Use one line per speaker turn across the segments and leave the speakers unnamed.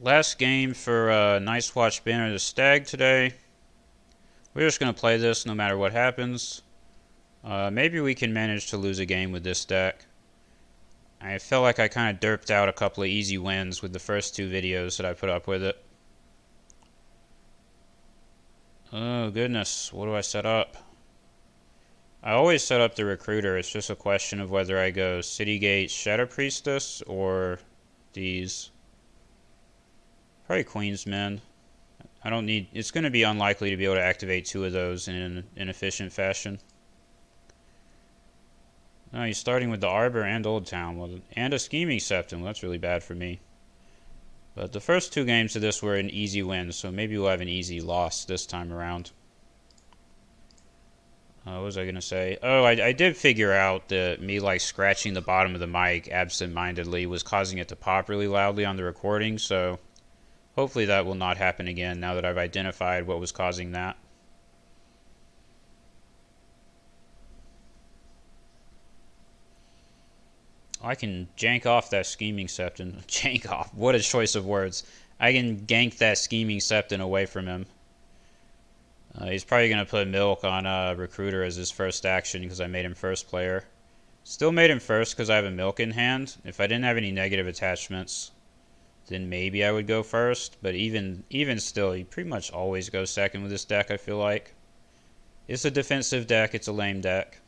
Last game for Nice Watch Banner the Stag today. We're just going to play this no matter what happens. Maybe we can manage to lose a game with this deck. I feel like I kind of derped out a couple of easy wins with the first two videos that I put up with it. Oh goodness, what do I set up? I always set up the Recruiter. It's just a question of whether I go Citygate Shadow Priestess or these. Probably Queensmen. I don't need... It's going to be unlikely to be able to activate two of those in an efficient fashion. No, he's starting with the Arbor and Old Town. Well, and a Scheming Septum. Well, that's really bad for me. But the first two games of this were an easy win, so maybe we'll have an easy loss this time around. What was I going to say? Oh, I did figure out that me, like, scratching the bottom of the mic absent-mindedly was causing it to pop really loudly on the recording, so hopefully that will not happen again now that I've identified what was causing that. I can jank off that Scheming Septon. Jank off. What a choice of words. I can gank that Scheming Septon away from him. He's probably going to put Milk on Recruiter as his first action because I made him first player. Still made him first because I have a Milk in hand. If I didn't have any negative attachments, then maybe I would go first. But even still, he pretty much always goes second with this deck, I feel like. It's a defensive deck. It's a lame deck.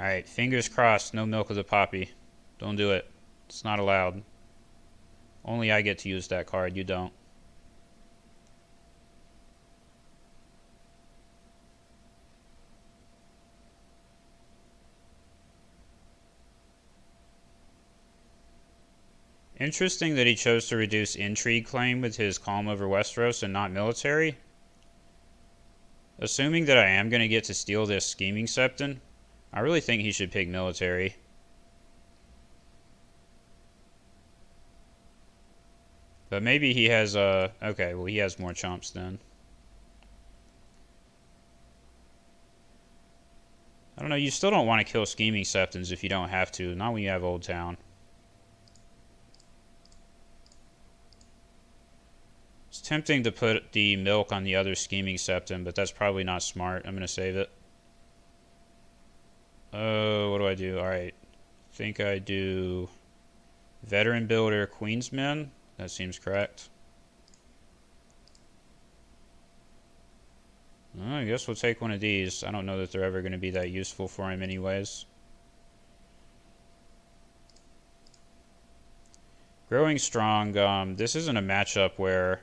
Alright, fingers crossed, no Milk of the Poppy. Don't do it. It's not allowed. Only I get to use that card, you don't. Interesting that he chose to reduce Intrigue claim with his Calm over Westeros and not Military. Assuming that I am going to get to steal this Scheming Septon, I really think he should pick Military. But maybe he has okay, well he has more chumps then. I don't know, you still don't want to kill Scheming Septons if you don't have to, not when you have Old Town. It's tempting to put the Milk on the other Scheming Septon, but that's probably not smart. I'm going to save it. Oh, what do I do? Alright. I think I do Veteran Builder Queensmen. That seems correct. Well, I guess we'll take one of these. I don't know that they're ever going to be that useful for him anyways. Growing Strong. This isn't a matchup where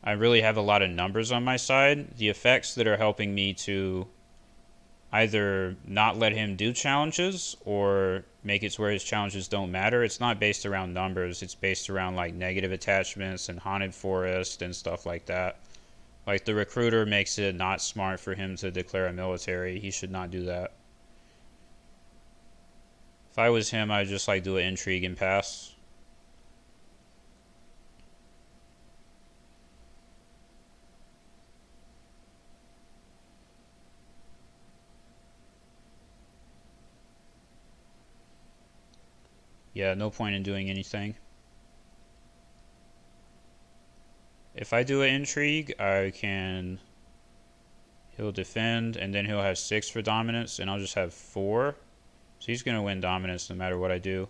I really have a lot of numbers on my side. The effects that are helping me to either not let him do challenges or make it to where his challenges don't matter. It's not based around numbers. It's based around like negative attachments and Haunted Forest and stuff like that. Like the Recruiter makes it not smart for him to declare a military. He should not do that. If I was him, I'd just like do an Intrigue and pass. Yeah, no point in doing anything. If I do an Intrigue, I can... He'll defend, and then he'll have 6 for dominance, and I'll just have 4. So he's going to win dominance no matter what I do.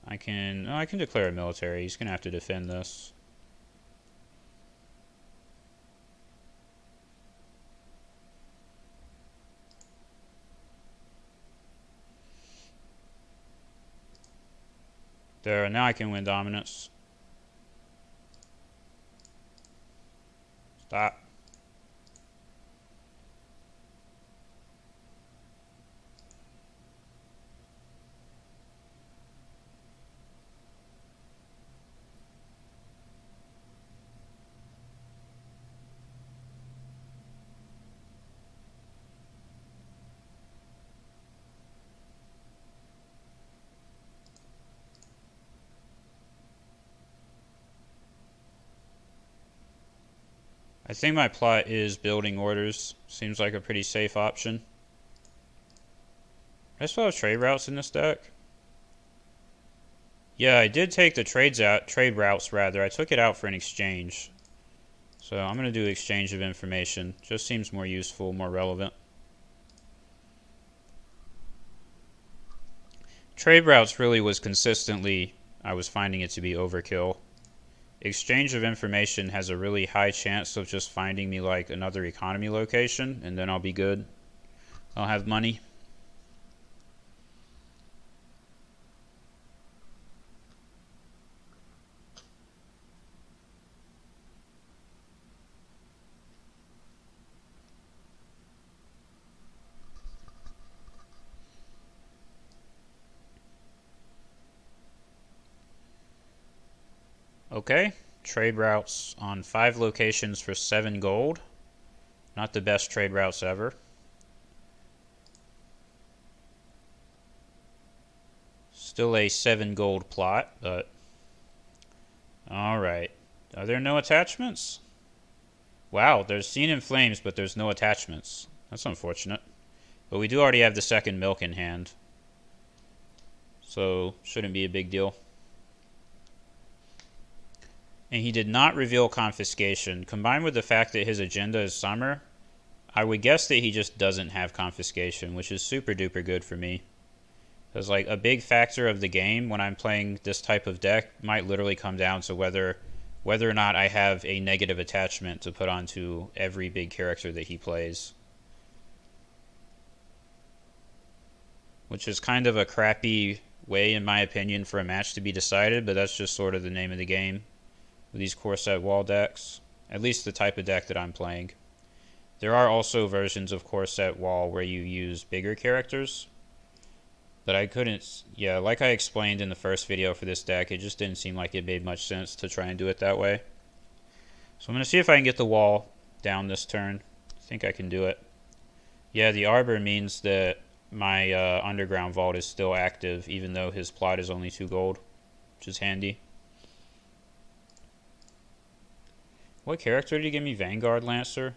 I can declare a military. He's going to have to defend this. There, now I can win dominance. Stop. I think my plot is building orders. Seems like a pretty safe option. I still have trade routes in this deck. Yeah, I did take the trade routes rather. I took it out for an exchange. So I'm going to do exchange of information. Just seems more useful, more relevant. Trade routes really was consistently, I was finding it to be overkill. Exchange of information has a really high chance of just finding me like another economy location, and then I'll be good. I'll have money. Okay, trade routes on 5 locations for 7 gold. Not the best trade routes ever. Still a 7 gold plot, but... Alright. Are there no attachments? Wow, there's Seen in Flames, but there's no attachments. That's unfortunate. But we do already have the second milk in hand. So, shouldn't be a big deal. And he did not reveal confiscation. Combined with the fact that his agenda is summer, I would guess that he just doesn't have confiscation, which is super duper good for me. Because like a big factor of the game when I'm playing this type of deck might literally come down to whether or not I have a negative attachment to put onto every big character that he plays. Which is kind of a crappy way, in my opinion, for a match to be decided, but that's just sort of the name of the game with these core set wall decks. At least the type of deck that I'm playing. There are also versions of core set wall where you use bigger characters. But I couldn't, yeah, like I explained in the first video for this deck, it just didn't seem like it made much sense to try and do it that way. So I'm going to see if I can get the wall down this turn. I think I can do it. Yeah, the Arbor means that my underground vault is still active, even though his plot is only 2 gold, which is handy. What character did he give me? Vanguard Lancer?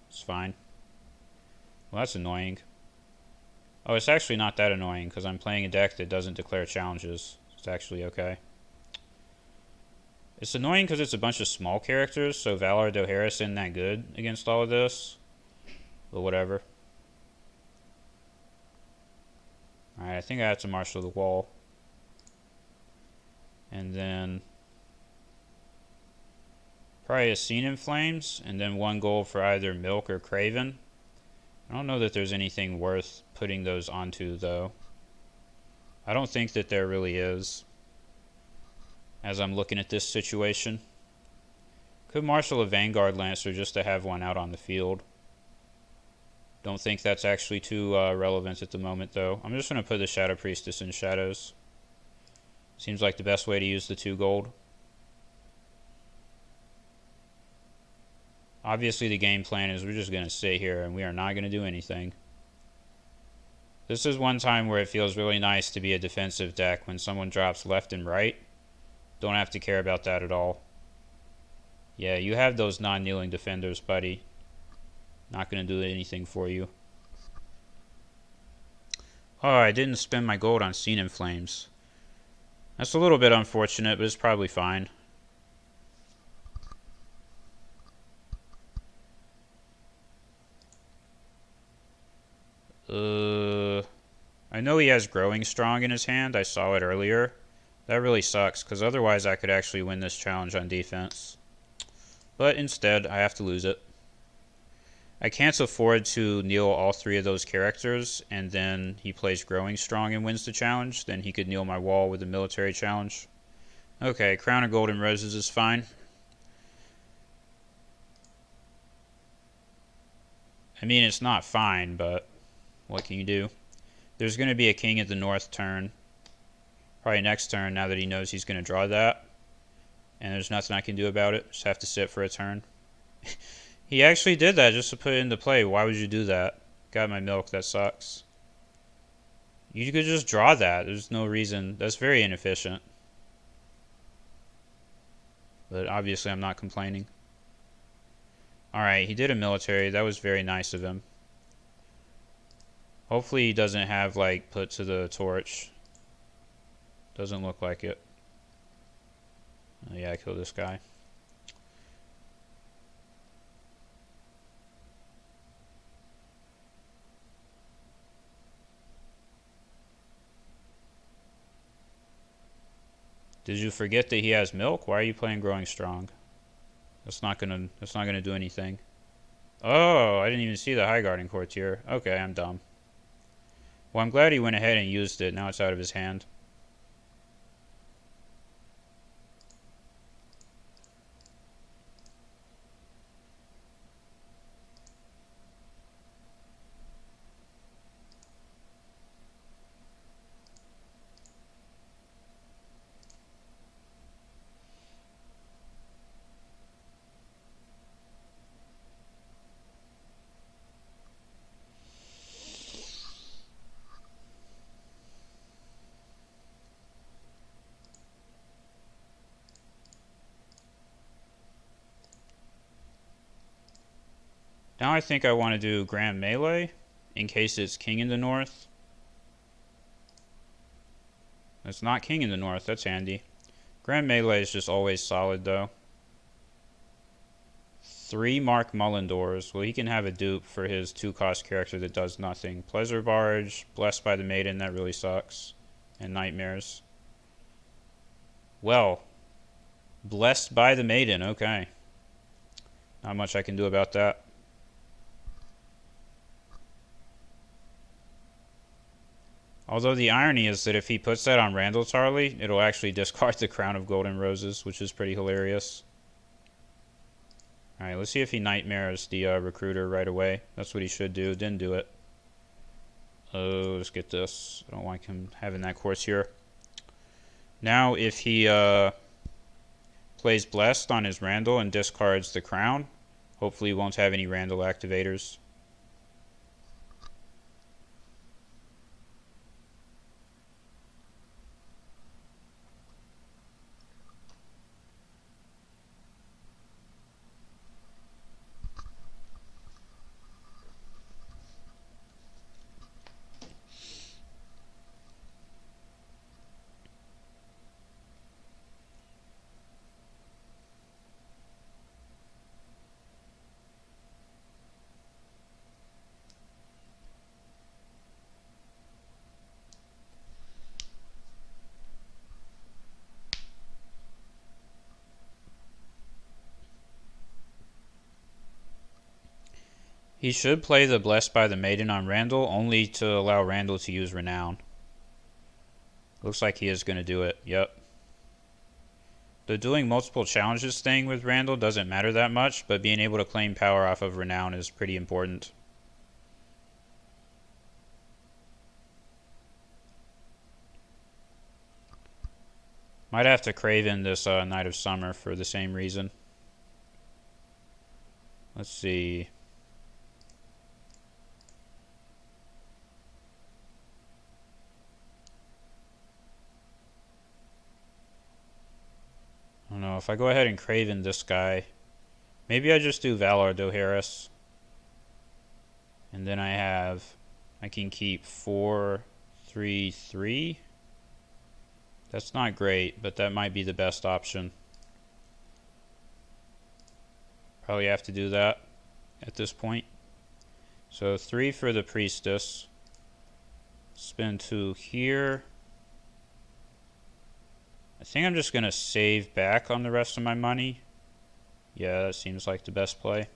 It's fine. Well, that's annoying. Oh, it's actually not that annoying, because I'm playing a deck that doesn't declare challenges. It's actually okay. It's annoying because it's a bunch of small characters, so Valar Dohaeris isn't that good against all of this. But whatever. Alright, I think I have to marshal the wall. And then... probably a Seen in Flames, and then 1 gold for either Milk or Craven. I don't know that there's anything worth putting those onto, though. I don't think that there really is, as I'm looking at this situation. Could marshal a Vanguard Lancer just to have one out on the field. Don't think that's actually too relevant at the moment, though. I'm just going to put the Shadow Priestess in Shadows. Seems like the best way to use the 2 gold. Obviously the game plan is we're just going to sit here and we are not going to do anything. This is one time where it feels really nice to be a defensive deck when someone drops left and right. Don't have to care about that at all. Yeah, you have those non-kneeling defenders, buddy. Not going to do anything for you. Oh, I didn't spend my gold on Seen in Flames. That's a little bit unfortunate, but it's probably fine. I know he has Growing Strong in his hand. I saw it earlier. That really sucks, because otherwise I could actually win this challenge on defense. But instead, I have to lose it. I can't afford to kneel all 3 of those characters, and then he plays Growing Strong and wins the challenge. Then he could kneel my wall with a military challenge. Okay, Crown of Golden Roses is fine. I mean, it's not fine, but what can you do? There's going to be a king at the north turn. Probably next turn, now that he knows he's going to draw that. And there's nothing I can do about it. Just have to sit for a turn. He actually did that just to put it into play. Why would you do that? Got my milk. That sucks. You could just draw that. There's no reason. That's very inefficient. But obviously I'm not complaining. Alright, he did a military. That was very nice of him. Hopefully he doesn't have, like, put to the torch. Doesn't look like it. Oh, yeah, I killed this guy. Did you forget that he has milk? Why are you playing growing strong? That's not gonna do anything. Oh, I didn't even see the high guarding courtier. Okay, I'm dumb. Well, I'm glad he went ahead and used it. Now it's out of his hand. Now I think I want to do Grand Melee in case it's King in the North. It's not King in the North. That's handy. Grand Melee is just always solid, though. 3 Mark Mullendors. Well, he can have a dupe for his 2-cost character that does nothing. Pleasure Barge, Blessed by the Maiden, that really sucks. And Nightmares. Well, Blessed by the Maiden, okay. Not much I can do about that. Although the irony is that if he puts that on Randall Tarley, it'll actually discard the Crown of Golden Roses, which is pretty hilarious. Alright, let's see if he Nightmares the Recruiter right away. That's what he should do. Didn't do it. Oh, let's get this. I don't like him having that courtier. Now, if he plays Blessed on his Randall and discards the Crown, hopefully he won't have any Randall activators. He should play the Blessed by the Maiden on Randall, only to allow Randall to use Renown. Looks like he is going to do it. Yep. The doing multiple challenges thing with Randall doesn't matter that much, but being able to claim power off of Renown is pretty important. Might have to Craven this Night of Summer for the same reason. Let's see. I don't know, if I go ahead and Craven this guy, maybe I just do Valar Dohaeris. And then I can keep 4, 3, 3. That's not great, but that might be the best option. Probably have to do that at this point. So 3 for the Priestess. Spend 2 here. I think I'm just going to save back on the rest of my money. Yeah, that seems like the best play.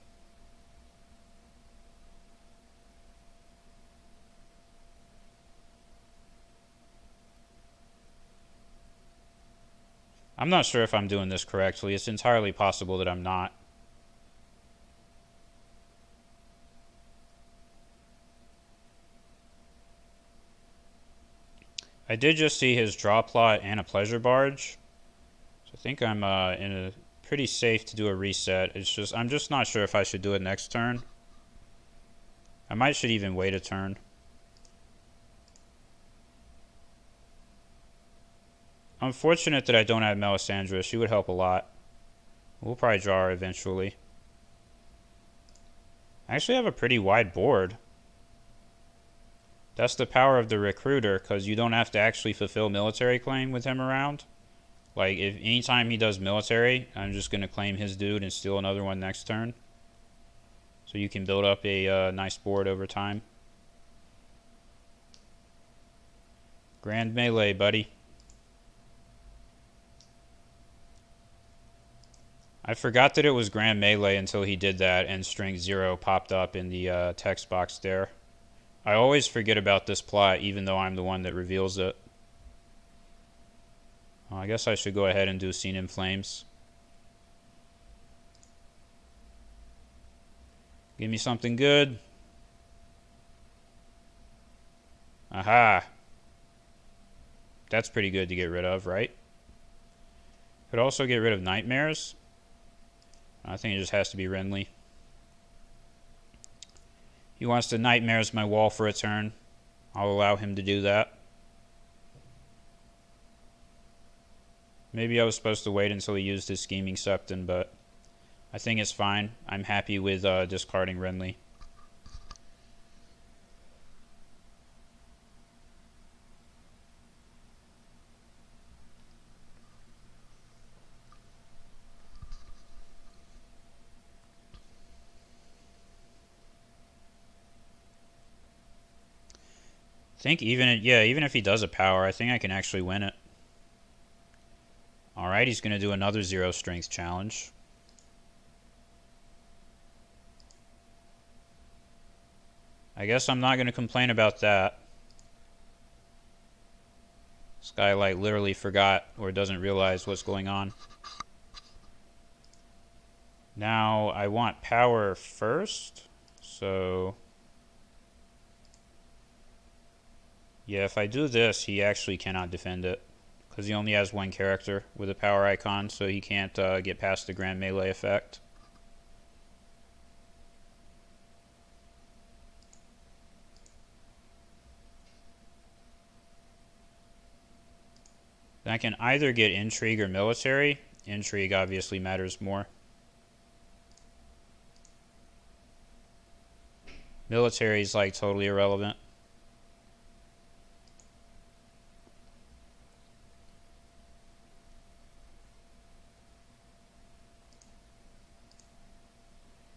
I'm not sure if I'm doing this correctly. It's entirely possible that I'm not. I did just see his draw plot and a pleasure barge. So I think I'm in a pretty safe to do a reset. It's just I'm just not sure if I should do it next turn. I might should even wait a turn. I'm fortunate that I don't have Melisandre. She would help a lot. We'll probably draw her eventually. I actually have a pretty wide board. That's the power of the recruiter, because you don't have to actually fulfill military claim with him around. Like, if anytime he does military, I'm just going to claim his dude and steal another one next turn. So you can build up a nice board over time. Grand melee, buddy. I forgot that it was Grand Melee until he did that and string 0 popped up in the text box there. I always forget about this plot even though I'm the one that reveals it. Well, I guess I should go ahead and do Scene in Flames. Give me something good. Aha. That's pretty good to get rid of, right? Could also get rid of Nightmares. I think it just has to be Renly. He wants to Nightmares my wall for a turn. I'll allow him to do that. Maybe I was supposed to wait until he used his Scheming Septon, but I think it's fine. I'm happy with discarding Renly. I think even if he does a power, I think I can actually win it. Alright, he's going to do another 0 strength challenge. I guess I'm not going to complain about that. This guy like literally forgot or doesn't realize what's going on. Now I want power first, so yeah, if I do this, he actually cannot defend it because he only has one character with a power icon, so he can't get past the Grand Melee effect. Then I can either get Intrigue or Military. Intrigue obviously matters more. Military is like totally irrelevant.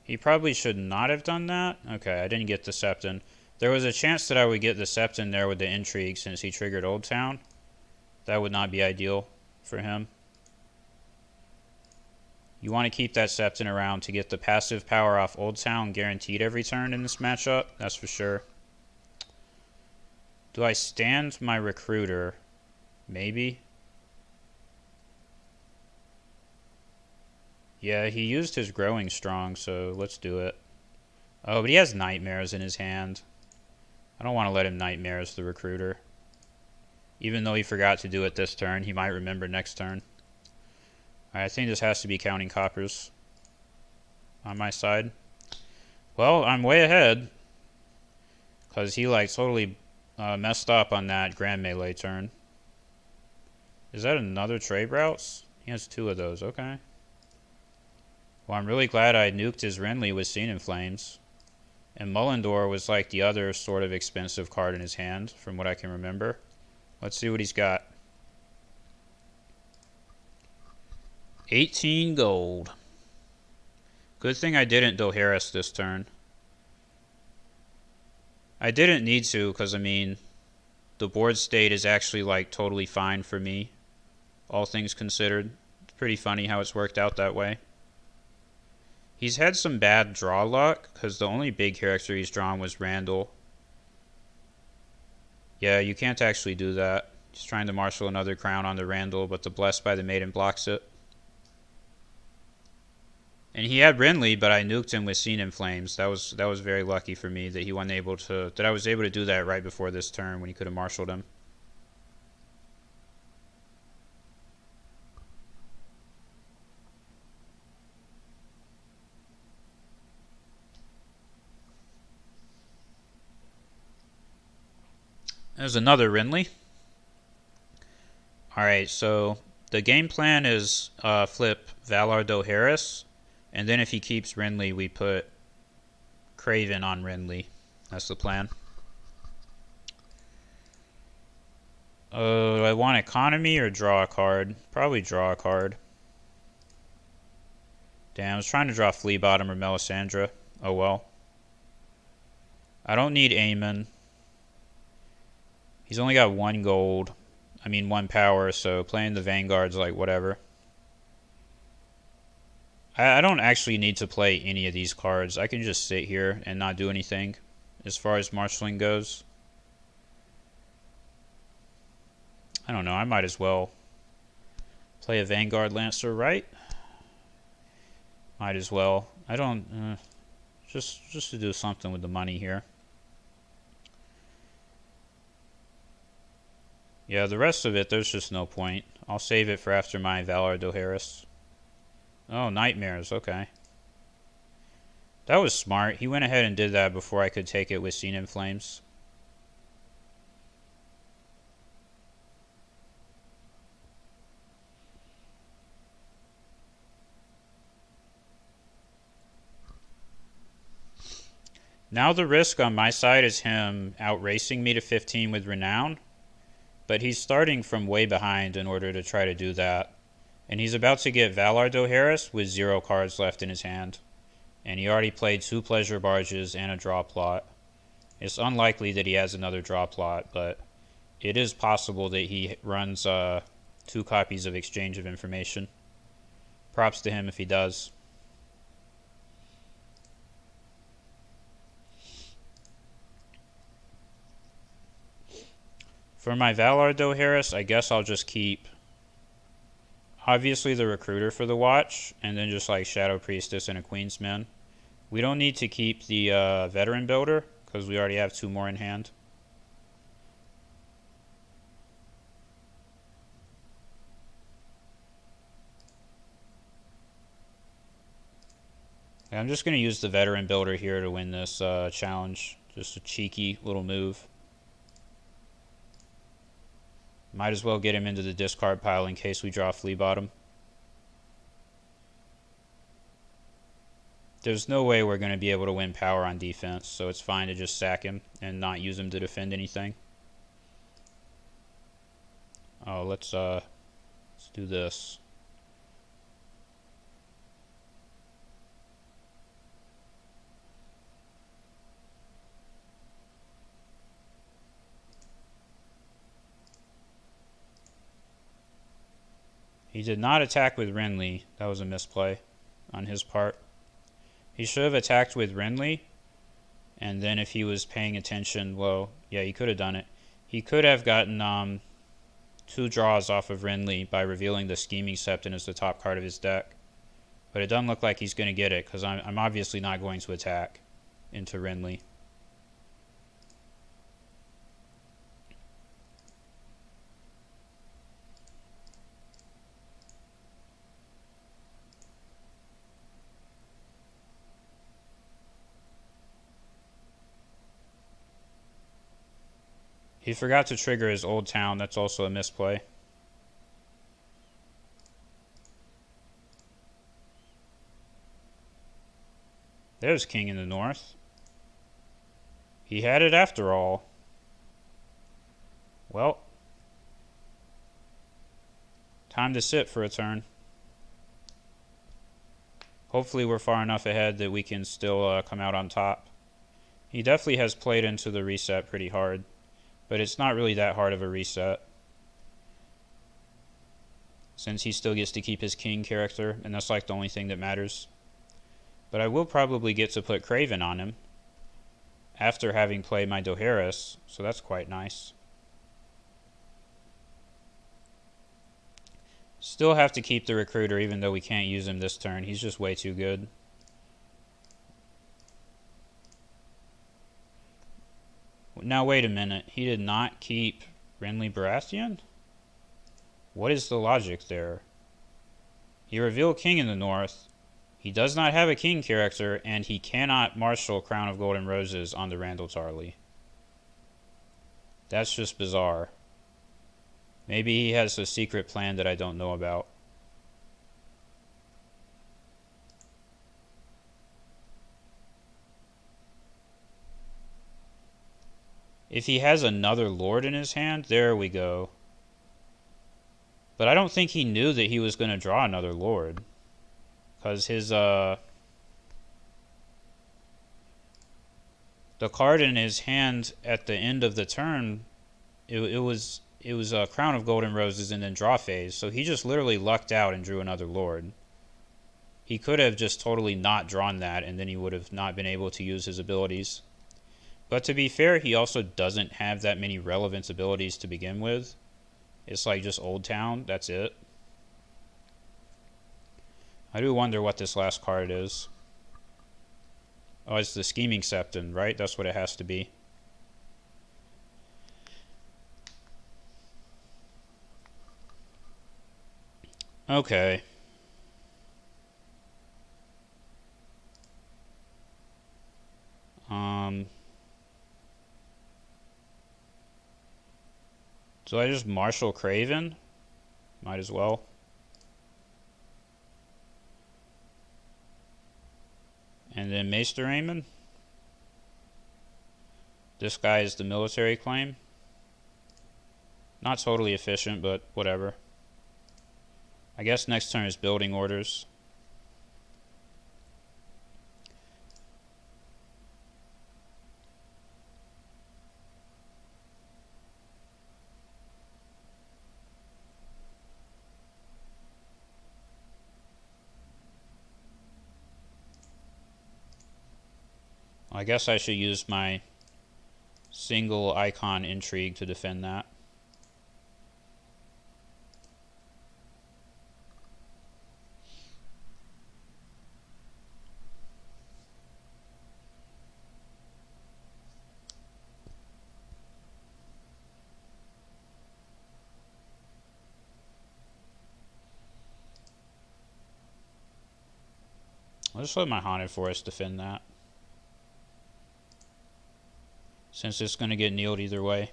He probably should not have done that. Okay, I didn't get the Septon. There was a chance that I would get the Septon there with the Intrigue since he triggered Old Town. That would not be ideal for him. You want to keep that Septon around to get the passive power off Old Town guaranteed every turn in this matchup. That's for sure. Do I stand my Recruiter? Maybe. Yeah, he used his Growing Strong, so let's do it. Oh, but he has Nightmares in his hand. I don't want to let him Nightmares the Recruiter. Even though he forgot to do it this turn, he might remember next turn. Alright, I think this has to be counting coppers on my side. Well, I'm way ahead. Because he like totally messed up on that Grand Melee turn. Is that another trade routes? He has 2 of those, okay. Well, I'm really glad I nuked his Renly with Scene in Flames. And Mullendor was like the other sort of expensive card in his hand, from what I can remember. Let's see what he's got. 18 gold. Good thing I didn't Doharis this turn. I didn't need to, because, I mean, the board state is actually, like, totally fine for me. All things considered. It's pretty funny how it's worked out that way. He's had some bad draw luck, because the only big character he's drawn was Randall. Yeah, you can't actually do that. He's trying to marshal another crown on the Randall, but the Blessed by the Maiden blocks it. And he had Renly, but I nuked him with Scene in Flames. That was very lucky for me that I was able to do that right before this turn when he could have marshaled him. There's another Renly. Alright, so the game plan is flip Valar Doharis, and then if he keeps Renly, we put Craven on Renly. That's the plan. Do I want economy or draw a card? Probably draw a card. Damn, I was trying to draw Flea Bottom or Melisandre. Oh well. I don't need Aemon. He's only got 1 gold. I mean 1 power, so playing the Vanguard's like whatever. I don't actually need to play any of these cards. I can just sit here and not do anything as far as marshalling goes. I don't know, I might as well play a Vanguard Lancer, right? Might as well. I don't... just to do something with the money here. Yeah, the rest of it, there's just no point. I'll save it for after my Valar Dohaeris. Oh, Nightmares, okay. That was smart. He went ahead and did that before I could take it with Scene in Flames. Now the risk on my side is him outracing me to 15 with Renown. But he's starting from way behind in order to try to do that. And he's about to get Valar Dohaeris with 0 cards left in his hand. And he already played 2 Pleasure Barges and a draw plot. It's unlikely that he has another draw plot, but it is possible that he runs 2 copies of Exchange of Information. Props to him if he does. For my Valar Dohaeris, I guess I'll just keep obviously the Recruiter for the Watch, and then just like Shadow Priestess and a Queensman. We don't need to keep the Veteran Builder, because we already have 2 more in hand. I'm just going to use the Veteran Builder here to win this challenge. Just a cheeky little move. Might as well get him into the discard pile in case we draw Flea Bottom. There's no way we're going to be able to win power on defense, so it's fine to just sack him and not use him to defend anything. Oh, let's do this. He did not attack with Renly. That was a misplay on his part. He should have attacked with Renly, and then if he was paying attention, well, yeah, he could have done it. He could have gotten 2 draws off of Renly by revealing the Scheming Septon as the top card of his deck. But it doesn't look like he's going to get it, because I'm obviously not going to attack into Renly. He forgot to trigger his Old Town. That's also a misplay. There's King in the North. He had it after all. Well, time to sit for a turn. Hopefully we're far enough ahead that we can still come out on top. He definitely has played into the reset pretty hard, but it's not really that hard of a reset, since he still gets to keep his king character, and that's like the only thing that matters. But I will probably get to put Craven on him after having played my Dohaeris, so that's quite nice. Still have to keep the Recruiter even though we can't use him this turn. He's just way too good. Now wait a minute. He did not keep Renly Baratheon? What is the logic there? He revealed King in the North. He does not have a king character, and he cannot marshal Crown of Golden Roses on the Randall Tarly. That's just bizarre. Maybe he has a secret plan that I don't know about. If he has another lord in his hand, there we go. But I don't think he knew that he was going to draw another lord. Because his, the card in his hand at the end of the turn, it was a Crown of Golden Roses and then draw phase. So he just literally lucked out and drew another lord. He could have just totally not drawn that, and then he would have not been able to use his abilities. But to be fair, he also doesn't have that many relevant abilities to begin with. It's like just Old Town, that's it. I do wonder what this last card is. Oh, it's the Scheming Septon, right? That's what it has to be. Okay. Do I just Marshal Craven? Might as well. And then Maester Aemon. This guy is the military claim. Not totally efficient, but whatever. I guess next turn is building orders. I guess I should use my single icon intrigue to defend that. I'll just let my Haunted Forest defend that, since it's going to get kneeled either way.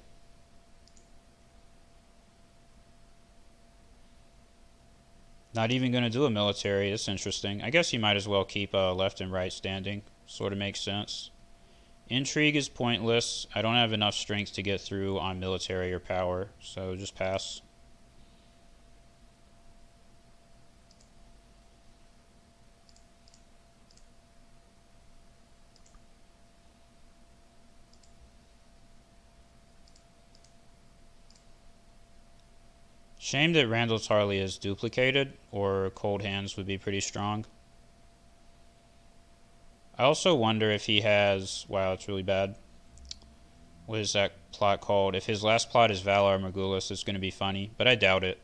Not even going to do a military. It's interesting. I guess you might as well keep left and right standing. Sort of makes sense. Intrigue is pointless. I don't have enough strength to get through on military or power, so just pass. Shame that Randall Tarley is duplicated, or Cold Hands would be pretty strong. I also wonder if he has... Wow, it's really bad. What is that plot called? If his last plot is Valar Morghulis, it's going to be funny, but I doubt it.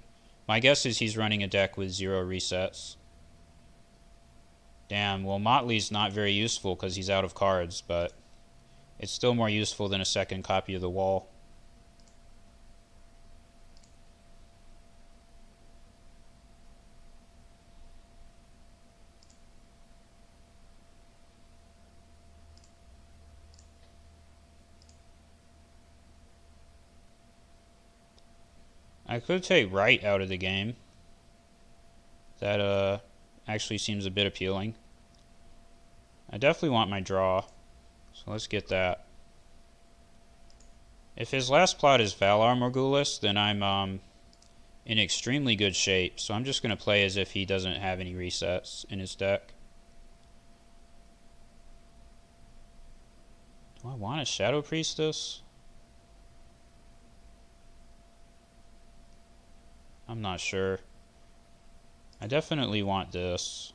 My guess is he's running a deck with 0 resets. Damn, well, Motley's not very useful because he's out of cards, but it's still more useful than a second copy of the Wall. I could take Right out of the game. That actually seems a bit appealing. I definitely want my draw, so let's get that. If his last plot is Valar Morghulis, then I'm in extremely good shape, so I'm just going to play as if he doesn't have any resets in his deck. Do I want a Shadow Priestess? I'm not sure. I definitely want this.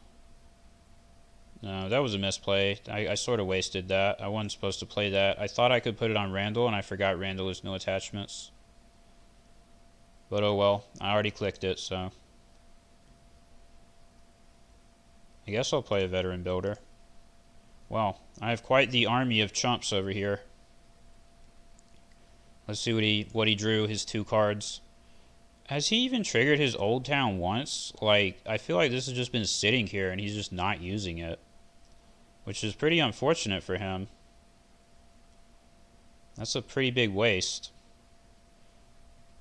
No, that was a misplay. I sort of wasted that. I wasn't supposed to play that. I thought I could put it on Randall, and I forgot Randall has no attachments. But oh well. I already clicked it, so... I guess I'll play a Veteran Builder. Well, I have quite the army of chumps over here. Let's see what he drew, his 2 cards. Has he even triggered his Old Town once? Like, I feel like this has just been sitting here and he's just not using it, which is pretty unfortunate for him. That's a pretty big waste.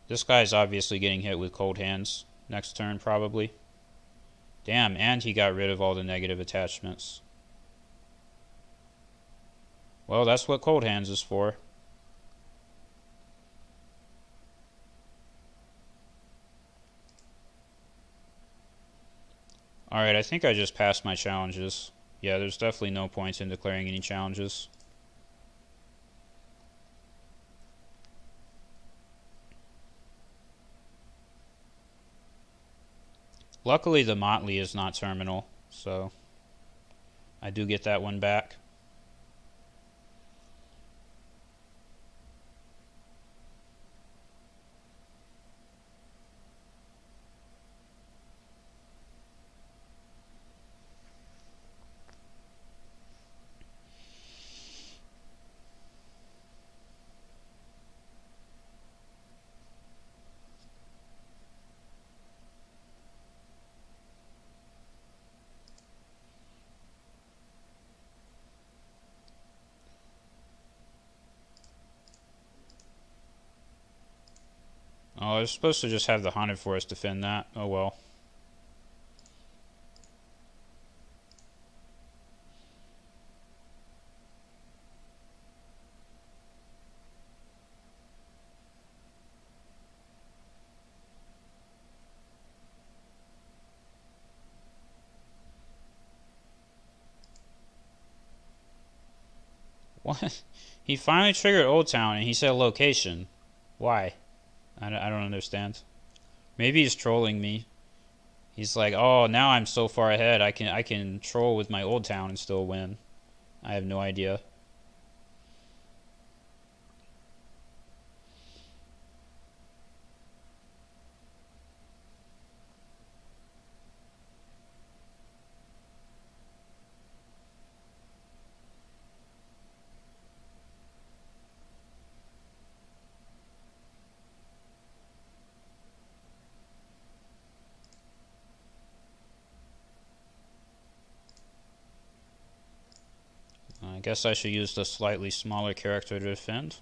This guy's obviously getting hit with Cold Hands next turn, probably. Damn, and he got rid of all the negative attachments. Well, that's what Cold Hands is for. Alright, I think I just passed my challenges. Yeah, there's definitely no points in declaring any challenges. Luckily, the Motley is not terminal, so I do get that one back. Oh, I was supposed to just have the Haunted Forest defend that. Oh well. What? He finally triggered Old Town and he said location. Why? I don't understand. Maybe he's trolling me. He's like, oh, now I'm so far ahead. I can troll with my Old Town and still win. I have no idea. I guess I should use the slightly smaller character to defend.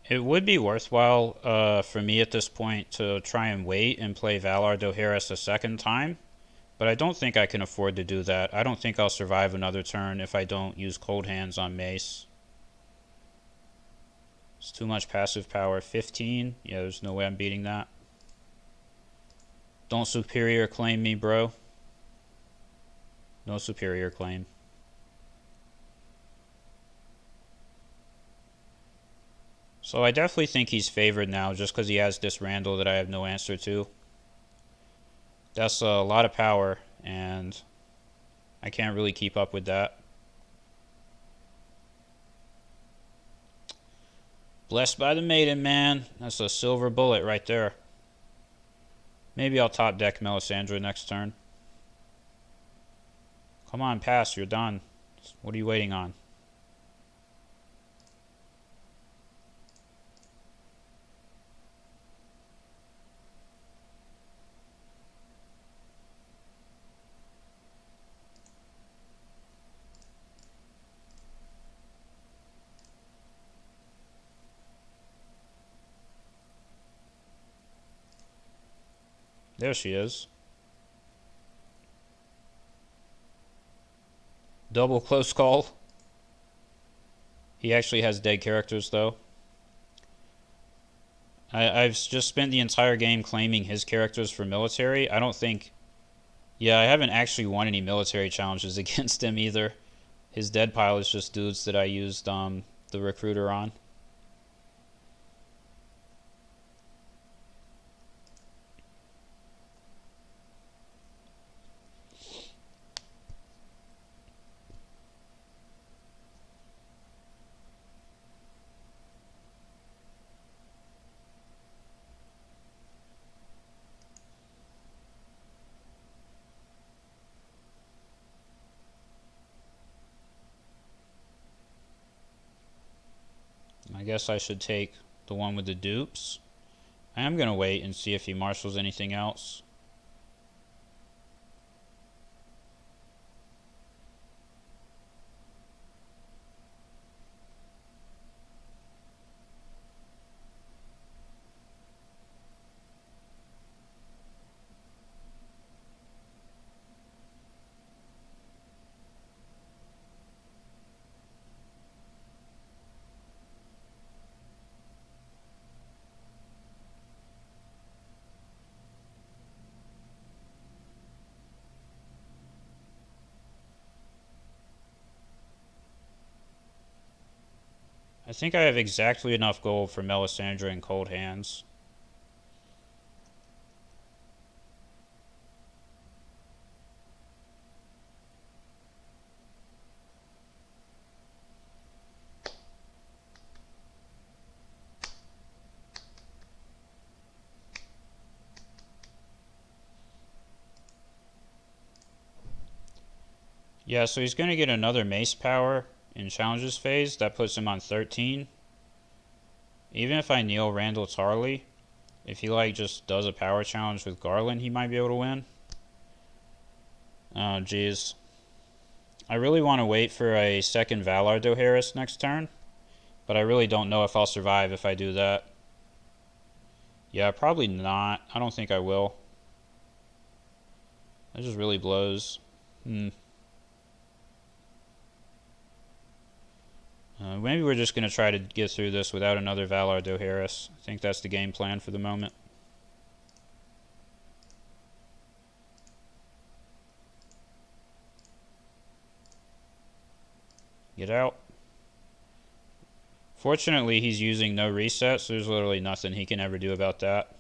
It would be worthwhile for me at this point to try and wait and play Valar Dohaeris a second time, but I don't think I can afford to do that. I don't think I'll survive another turn if I don't use Cold Hands on Mace. It's too much passive power. 15? Yeah, there's no way I'm beating that. Don't superior claim me, bro. No superior claim. So I definitely think he's favored now just because he has this Randall that I have no answer to. That's a lot of power, and I can't really keep up with that. Blessed by the Maiden, man. That's a silver bullet right there. Maybe I'll top deck Melisandre next turn. Come on, pass. You're done. What are you waiting on? There she is. Double close call. He actually has dead characters, though. I've just spent the entire game claiming his characters for military. I don't think... Yeah, I haven't actually won any military challenges against him either. His dead pile is just dudes that I used the recruiter on. I guess I should take The one with the dupes. I am going to wait and see if he marshals anything else. I think I have exactly enough gold for Melisandre and Cold Hands. Yeah, so he's going to get another mace power in challenges phase. That puts him on 13. Even if I kneel Randall Tarley, if he like just does a power challenge with Garland, he might be able to win. Oh, jeez. I really want to wait for a second Valar Dohaeris next turn, but I really don't know if I'll survive if I do that. Yeah, probably not. I don't think I will. That just really blows. Maybe we're just going to try to get through this without another Valar Dohaeris. I think that's the game plan for the moment. Get out. Fortunately, he's using no reset, so there's literally nothing he can ever do about that.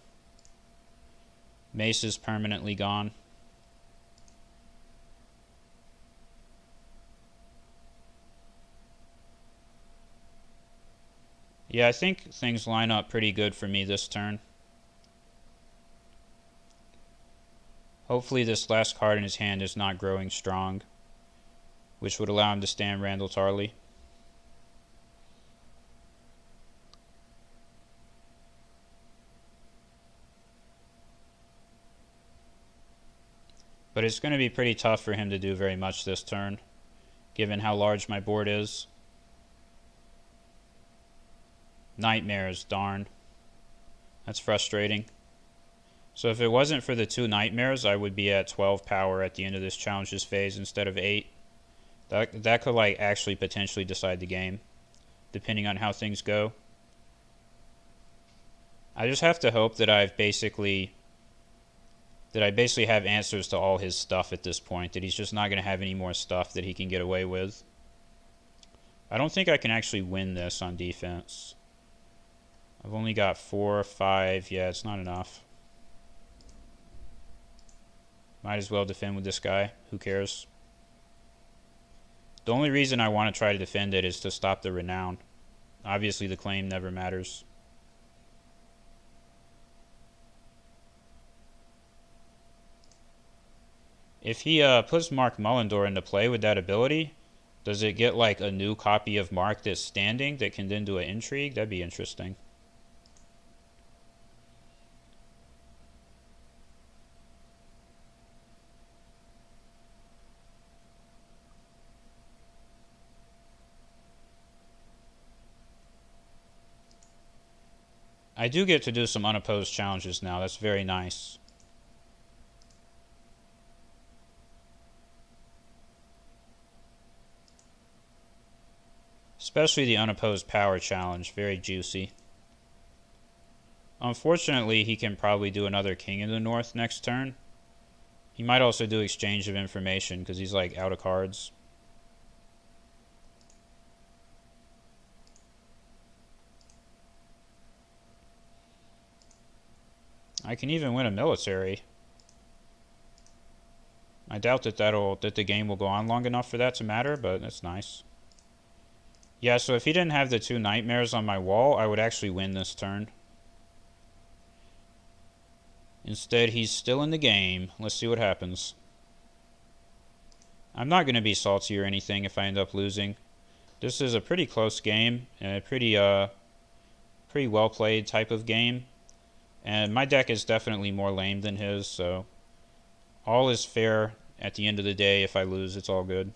Mace is permanently gone. Yeah, I think things line up pretty good for me this turn. Hopefully this last card in his hand is not growing strong, which would allow him to stand Randall Tarley. But it's going to be pretty tough for him to do very much this turn, given how large my board is. Nightmares, darn. That's frustrating. So if it wasn't for the 2 nightmares, I would be at 12 power at the end of this challenges phase instead of 8. That could like actually potentially decide the game, depending on how things go. I just have to hope that I basically have answers to all his stuff at this point, that he's just not going to have any more stuff that he can get away with. I don't think I can actually win this on defense. I've only got 4 or 5. Yeah, it's not enough. Might as well defend with this guy. Who cares? The only reason I want to try to defend it is to stop the renown. Obviously, the claim never matters. If he puts Mark Mullendor into play with that ability, does it get like a new copy of Mark that's standing that can then do an intrigue? That'd be interesting. I do get to do some unopposed challenges now. That's very nice. Especially the unopposed power challenge. Very juicy. Unfortunately, he can probably do another King in the North next turn. He might also do exchange of information because he's like out of cards. I can even win a military. I doubt that the game will go on long enough for that to matter, but that's nice. Yeah, so if he didn't have the 2 nightmares on my wall, I would actually win this turn. Instead, he's still in the game. Let's see what happens. I'm not going to be salty or anything if I end up losing. This is a pretty close game and a pretty Pretty well played type of game. And my deck is definitely more lame than his, so all is fair at the end of the day. If I lose, it's all good.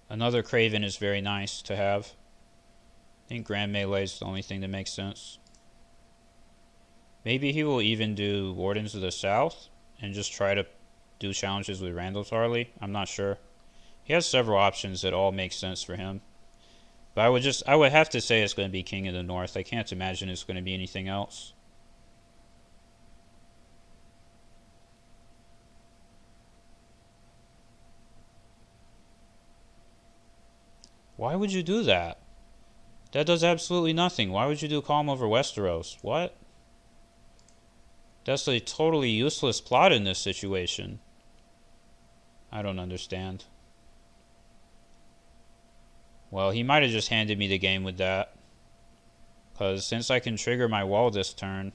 Another Craven is very nice to have. I think Grand Melee is the only thing that makes sense. Maybe he will even do Wardens of the South and just try to do challenges with Randall Tarley. I'm not sure. He has several options that all make sense for him. But I would have to say it's going to be King of the North. I can't imagine it's going to be anything else. Why would you do that? That does absolutely nothing. Why would you do Calm over Westeros? What? That's a totally useless plot in this situation. I don't understand. Well, he might have just handed me the game with that. Because since I can trigger my wall this turn,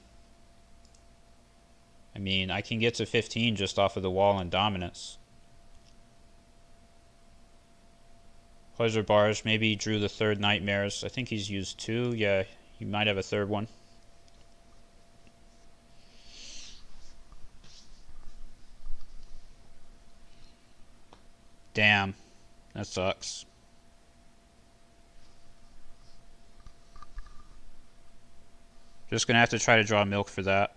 I mean, I can get to 15 just off of the wall and dominance. Pleasure Barge, maybe he drew the third Nightmares. I think he's used 2. Yeah, he might have a third one. Damn, that sucks. Just gonna have to try to draw milk for that.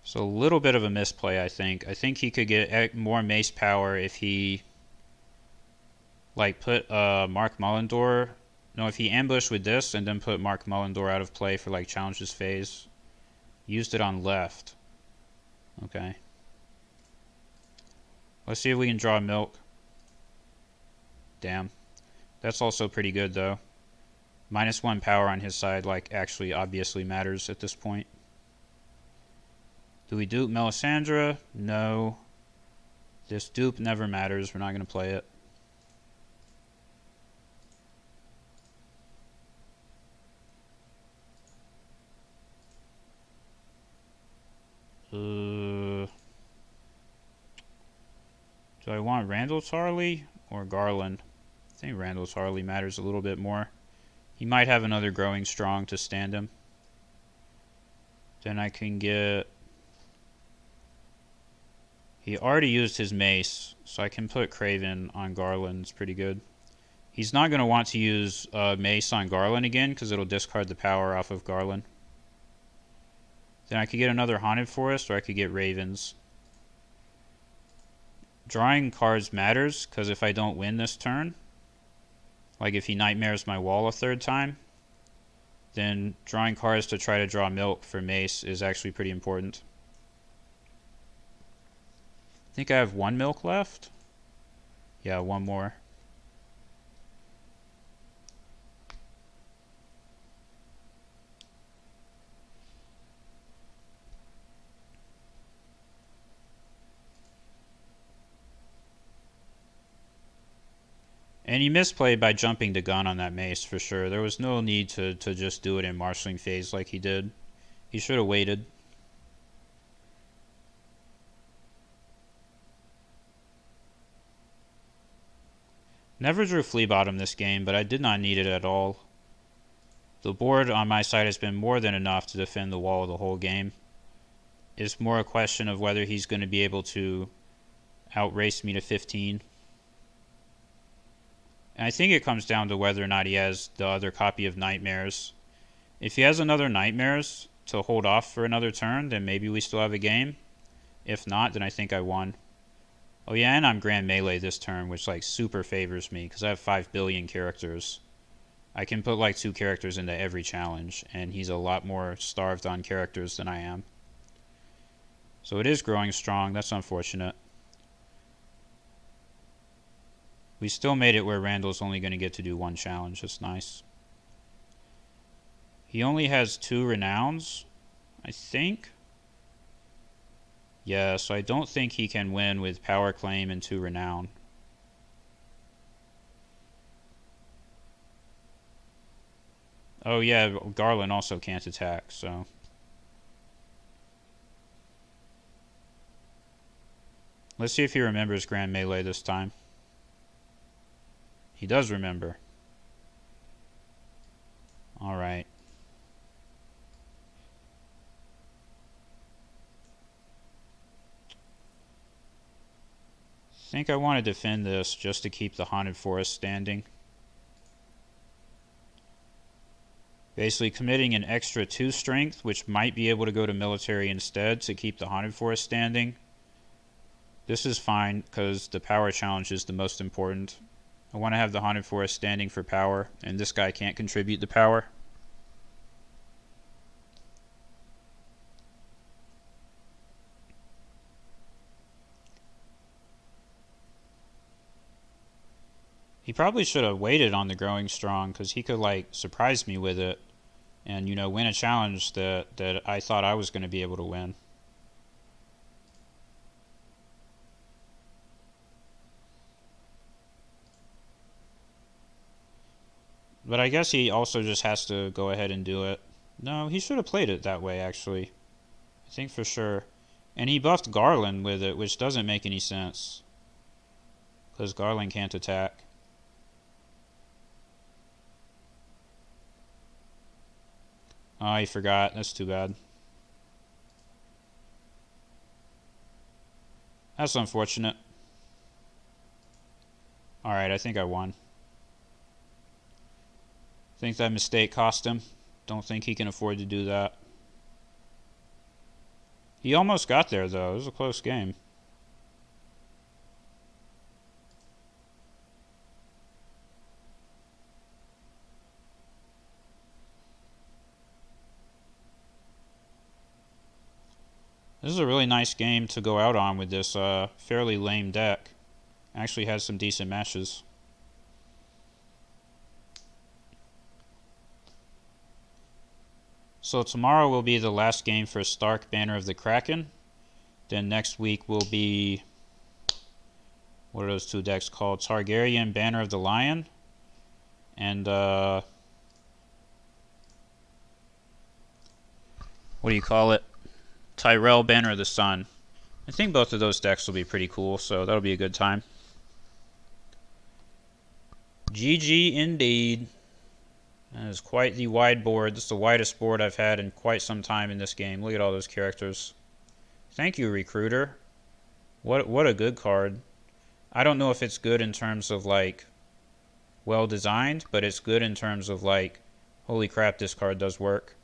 So a little bit of a misplay, I think. I think he could get more mace power if he like put Mark Mullendor. No, if he ambushed with this and then put Mark Mullendor out of play for like challenges phase. Used it on left. Okay. Let's see if we can draw milk. Damn. That's also pretty good though. -1 power on his side like actually obviously matters at this point. Do we dupe Melisandre? No. This dupe never matters. We're not going to play it. Do I want Randall Tarley or Garland? I think Randall Tarley matters a little bit more. He might have another Growing Strong to stand him. Then I can get... He already used his mace, so I can put Craven on Garland. It's pretty good. He's not going to want to use mace on Garland again because it'll discard the power off of Garland. Then I could get another Haunted Forest or I could get Ravens. Drawing cards matters because if I don't win this turn, like if he Nightmares my wall a third time, then drawing cards to try to draw milk for mace is actually pretty important. I think I have 1 milk left. Yeah, 1 more. And he misplayed by jumping the gun on that mace for sure. There was no need to just do it in marshalling phase like he did. He should have waited. Never drew Flea Bottom this game, but I did not need it at all. The board on my side has been more than enough to defend the wall the whole game. It's more a question of whether he's going to be able to outrace me to 15. And I think it comes down to whether or not he has the other copy of Nightmares. If he has another Nightmares to hold off for another turn, then maybe we still have a game. If not, then I think I won. Oh yeah, and I'm Grand Melee this turn, which like super favors me because I have 5 billion characters. I can put like 2 characters into every challenge, and he's a lot more starved on characters than I am. So it is growing strong. That's unfortunate. We still made it where Randall's only going to get to do 1 challenge. That's nice. He only has 2 renowns, I think. Yeah, so I don't think he can win with Power Claim and 2 Renown. Oh yeah, Garland also can't attack, so... Let's see if he remembers Grand Melee this time. He does remember. Alright. I think I want to defend this just to keep the Haunted Forest standing. Basically committing an extra 2 strength, which might be able to go to military instead to keep the Haunted Forest standing. This is fine because the power challenge is the most important. I want to have the Haunted Forest standing for power, and this guy can't contribute the power. He probably should have waited on the Growing Strong because he could like surprise me with it and, you know, win a challenge that I thought I was going to be able to win. But I guess he also just has to go ahead and do it. No, he should have played it that way, actually. I think for sure. And he buffed Garland with it, which doesn't make any sense. Because Garland can't attack. Oh, he forgot. That's too bad. That's unfortunate. Alright, I think I won. Think that mistake cost him. Don't think he can afford to do that. He almost got there, though. It was a close game. This is a really nice game to go out on with this fairly lame deck. Actually has some decent matches. So tomorrow will be the last game for Stark Banner of the Kraken. Then next week will be... What are those 2 decks called? Targaryen Banner of the Lion. And what do you call it? Tyrell Banner of the Sun. I think both of those decks will be pretty cool, so that'll be a good time. GG indeed. That is quite the wide board. This is the widest board I've had in quite some time in this game. Look at all those characters. Thank you, Recruiter. What a good card. I don't know if it's good in terms of, like, well designed, but it's good in terms of, like, holy crap, this card does work.